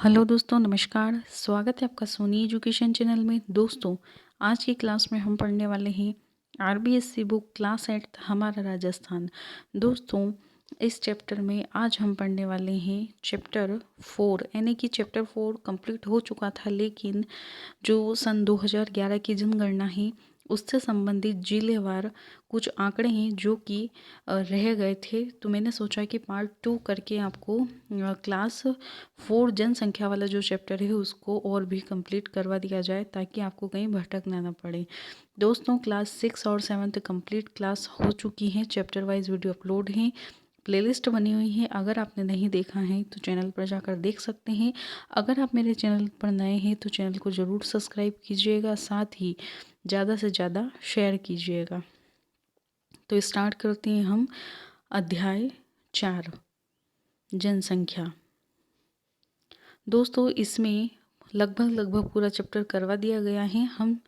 Hello दोस्तों, नमस्कार। स्वागत है आपका सोनी एजुकेशन चैनल में। दोस्तों, आज की क्लास में हम पढ़ने वाले हैं आरबीएससी बुक क्लास 8 हमारा राजस्थान। दोस्तों, इस चैप्टर में आज हम पढ़ने वाले हैं चैप्टर 4, यानी कि चैप्टर 4 कंप्लीट हो चुका था, लेकिन जो सन 2011 की जनगणना है उससे संबंधित जिलेवार कुछ आंकड़े हैं जो कि रह गए थे। तो मैंने सोचा कि पार्ट 2 करके आपको क्लास 4 जनसंख्या वाला जो चैप्टर है उसको और भी कंप्लीट करवा दिया जाए, ताकि आपको कहीं भटकना ना पड़े। दोस्तों, क्लास 6 और 7 कंप्लीट क्लास हो चुकी हैं। चैप्टर वाइज वीडियो अपलोड हैं, प्लेलिस्ट बनी हुई है। अगर आपने नहीं देखा है तो चैनल पर जाकर देख सकते हैं। अगर आप मेरे चैनल पर नए हैं तो चैनल को ज़रूर सब्सक्राइब कीजिएगा, साथ ही ज़्यादा से ज़्यादा शेयर कीजिएगा। तो स्टार्ट करते हैं हम अध्याय 4 जनसंख्या। दोस्तों, इसमें लगभग पूरा चैप्टर करवा दिया गया है। हम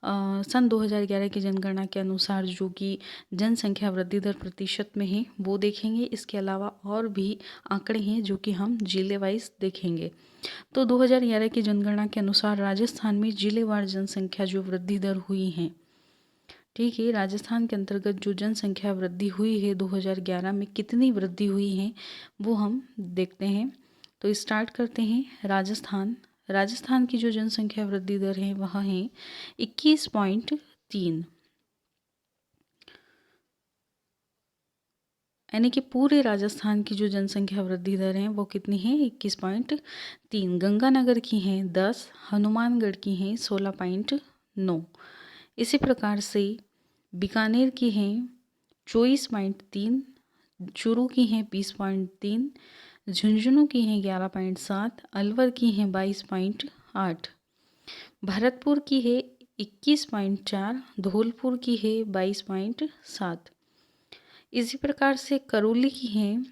सन 2011 की जनगणना के अनुसार जो कि जनसंख्या वृद्धि दर प्रतिशत में है वो देखेंगे। इसके अलावा और भी आंकड़े हैं जो कि हम जिले वाइज देखेंगे। तो 2011 की जनगणना के अनुसार राजस्थान में जिलेवार जनसंख्या जो वृद्धि दर हुई है, ठीक है, राजस्थान के अंतर्गत जो जनसंख्या वृद्धि हुई है 2011 में कितनी वृद्धि हुई है वो हम देखते हैं। तो स्टार्ट करते हैं। राजस्थान की जो जनसंख्या वृद्धि दर है वह है 21.3, यानी कि पूरे राजस्थान की जो जनसंख्या वृद्धि दर है वो कितनी है, 21.3। गंगानगर की हैं 10, हनुमानगढ़ की हैं 16.9। इसी प्रकार से बीकानेर की हैं 24.3, चूरू की हैं 20.3, झुंझुनू की हैं 11.7, अलवर की हैं 22.8, भरतपुर की है 21.4, धौलपुर की है 22.7। इसी प्रकार से करौली की हैं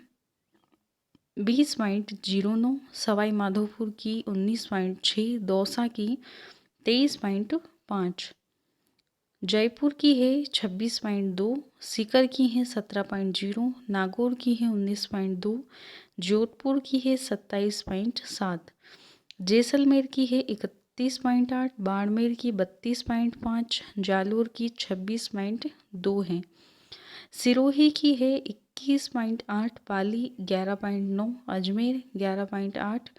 20.09, सवाई माधोपुर की 19.6, दौसा की 23.5, जयपुर की है 26.2, सीकर की है 17.0, नागौर की है 19.2, जोधपुर की है 27.7, जैसलमेर की है 31.8, बाड़मेर की 32.5, जालोर की 26.2 है, सिरोही की है 21.8, पाली 11.9, अजमेर 11.8,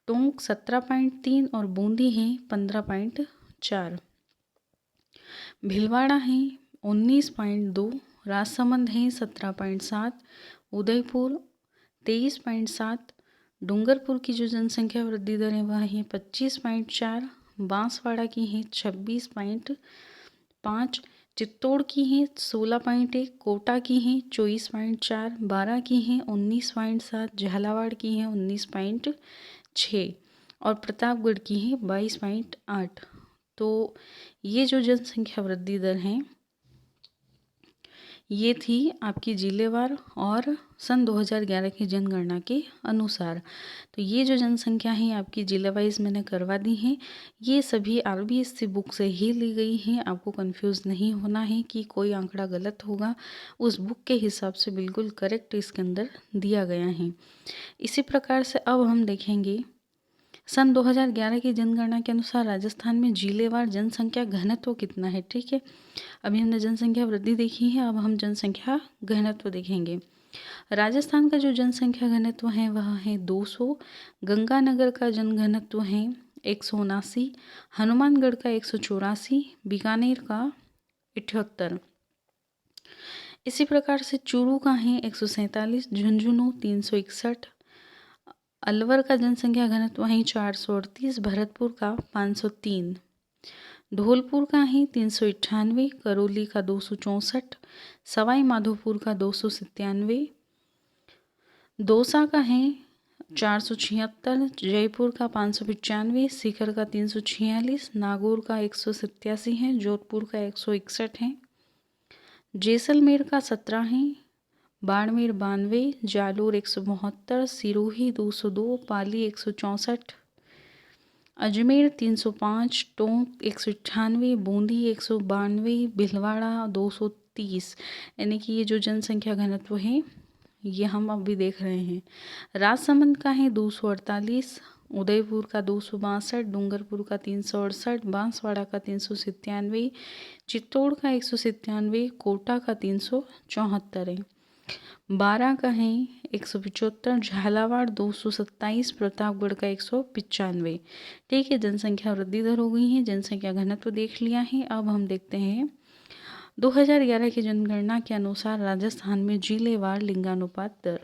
टोंक 17.3 और बूंदी है 15.4। भीलवाड़ा है 19.2, राजसमंद है 17.7, उदयपुर 23.7, डूंगरपुर की जो जनसंख्या वृद्धि दर है वह है 25.4, बांसवाड़ा की है 26.5, चित्तौड़ की हैं 16.1, कोटा की हैं 24.4, बारा की हैं 19.7, झालावाड़ की हैं 19.6 और प्रतापगढ़ की हैं 22.8। तो ये जो जनसंख्या वृद्धि दर हैं ये थी आपकी जिलेवार और सन 2011 की जनगणना के अनुसार। तो ये जो जनसंख्या है आपकी जिले वाइज मैंने करवा दी हैं। ये सभी आरबीएससी बुक से ही ली गई हैं। आपको कंफ्यूज नहीं होना है कि कोई आंकड़ा गलत होगा, उस बुक के हिसाब से बिल्कुल करेक्ट इसके अंदर दिया गया है। इसी प्रकार से अब हम देखेंगे सन 2011 की जनगणना के अनुसार राजस्थान में जिलेवार जनसंख्या घनत्व कितना है। ठीक है, अभी हमने जनसंख्या वृद्धि देखी है, अब हम जनसंख्या घनत्व देखेंगे। राजस्थान का जो जनसंख्या घनत्व है वह है 200, गंगानगर का जनघनत्व है 179, हनुमानगढ़ का 184, बीकानेर का 78। इसी प्रकार से चूरू का है 147, झुंझुनू 361, अलवर का जनसंख्या घनत्व है 438, भरतपुर का 503, धौलपुर का है 398, करौली का 264, सवाई माधोपुर का 297, दौसा का है 476, जयपुर का 595, सीकर का 346, नागौर का 187 है, जोधपुर का 161 है, जैसलमेर का 17 है, बाड़मेर 92, जालोर 172, सिरोही 202, पाली 164, अजमेर 305, टोंक 198, बूंदी 192, भीलवाड़ा 230। यानी कि ये जो जनसंख्या घनत्व है ये हम अभी देख रहे हैं। राजसमंद का है 248, उदयपुर का 262, डूंगरपुर का 368, बांसवाड़ा का 397, चित्तौड़ का 197, कोटा का 374 है। बारा का है 175, झालावाड़ 227, प्रतापगढ़ का 195। ठीक है, जनसंख्या वृद्धि दर हो गई है, जनसंख्या घनत्व देख लिया है। अब हम देखते हैं 2011 की जनगणना के अनुसार राजस्थान में जिलेवार लिंगानुपात दर।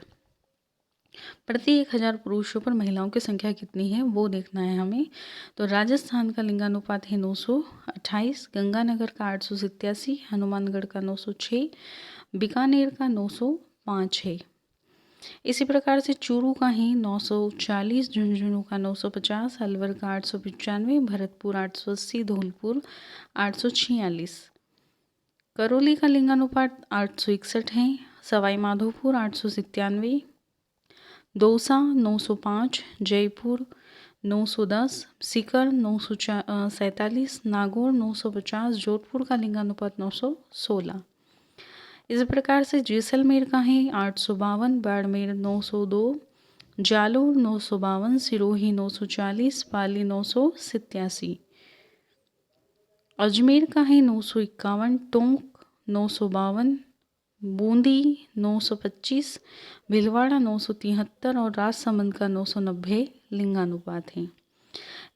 प्रति 1000 पुरुषों पर महिलाओं की संख्या कितनी है वो देखना है हमें। तो राजस्थान का लिंगानुपात है 928, गंगानगर का 887, हनुमानगढ़ का 906, बीकानेर का 905 है। इसी प्रकार से चूरू का है 940, झुंझुनू का 950, अलवर का 895, भरतपुर 880, धौलपुर 846। करौली का लिंगानुपात 861 है, सवाई माधोपुर 897, दौसा 905, जयपुर 910, सीकर 947, नागौर 950, जोधपुर का लिंगानुपात 916। इस प्रकार से जैसलमेर का है 852, बाड़मेर 902, जालोर 952, सिरोही 940, पाली 987, अजमेर का है 951, टोंक 952, बूंदी 925, भीलवाड़ा 973 और राजसमंद का 990 लिंगानुपात है।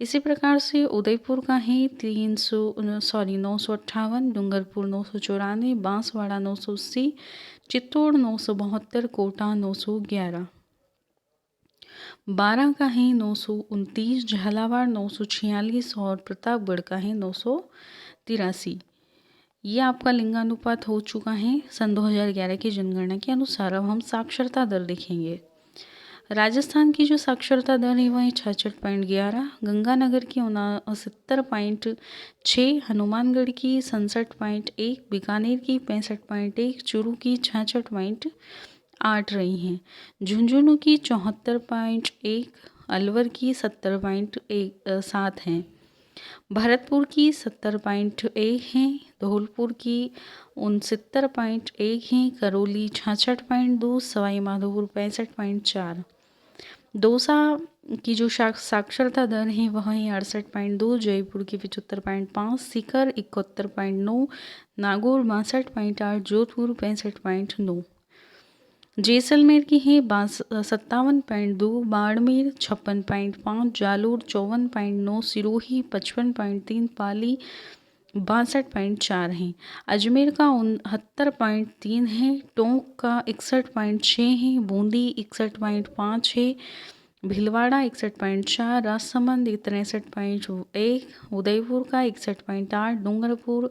इसी प्रकार से उदयपुर का है 958, डूंगरपुर 994, बांसवाड़ा 980, चित्तौड़ 972, कोटा 911। बारा का है 929, झालावाड़ 946 और प्रतापगढ़ का है 983। ये आपका लिंगानुपात हो चुका है सन 2011 की जनगणना के अनुसार। अब हम साक्षरता दर देखेंगे। राजस्थान की जो साक्षरता दर है वह है 66.11, गंगानगर की 69.6, हनुमानगढ़ की 67.1, बीकानेर की 65.1, चूरू की 66.8 रही हैं, झुंझुनू की 74.1, अलवर की 70.7 हैं, भरतपुर की 70.1 हैं, धौलपुर की 69.1 हैं, करौली 66.2, सवाई माधोपुर 65.4। दौसा की जो साक्षरता दर है वह है 68.2, जयपुर की 75.5, सीकर 71.9, नागौर 62.8, जोधपुर 65.9। जैसलमेर की है 57.2, बाड़मेर 56.5, जालोर 54.9, सिरोही 55.3, पाली 62.4 है, अजमेर का 69.3 है, टोंक का 61.6 है, बूंदी 61.5 है, भीलवाड़ा 61.4, राजसमंद 63.1, उदयपुर का 61.8, डूंगरपुर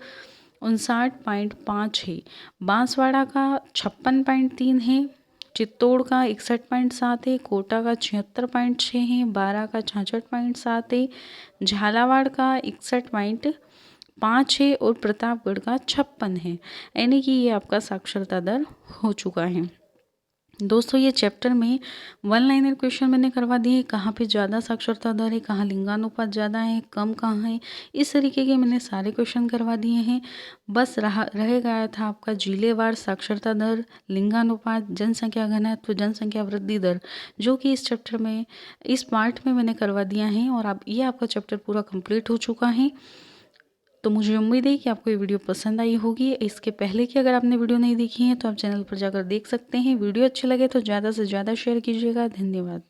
59.5 है, बांसवाड़ा का 56.3 है, चित्तौड़ का 61.7 है, कोटा का 76.6 है, बारा का 66.7 है, झालावाड़ का 61.5 है और प्रतापगढ़ का 56 है। यानी कि ये आपका साक्षरता दर हो चुका है। दोस्तों ये चैप्टर में 1 लाइनर क्वेश्चन मैंने करवा दिए, कहाँ पे ज़्यादा साक्षरता दर है, कहाँ लिंगानुपात ज़्यादा है, कम कहाँ है, इस तरीके के मैंने सारे क्वेश्चन करवा दिए हैं। बस रह गया था आपका जिलेवार साक्षरता दर, लिंगानुपात, जनसंख्या घनत्व, जनसंख्या वृद्धि दर, जो कि इस चैप्टर में इस पार्ट में मैंने करवा दिया है और अब ये आपका चैप्टर पूरा कंप्लीट हो चुका है। तो मुझे उम्मीद है कि आपको ये वीडियो पसंद आई होगी। इसके पहले कि अगर आपने वीडियो नहीं देखी है तो आप चैनल पर जाकर देख सकते हैं। वीडियो अच्छे लगे तो ज़्यादा से ज़्यादा शेयर कीजिएगा। धन्यवाद।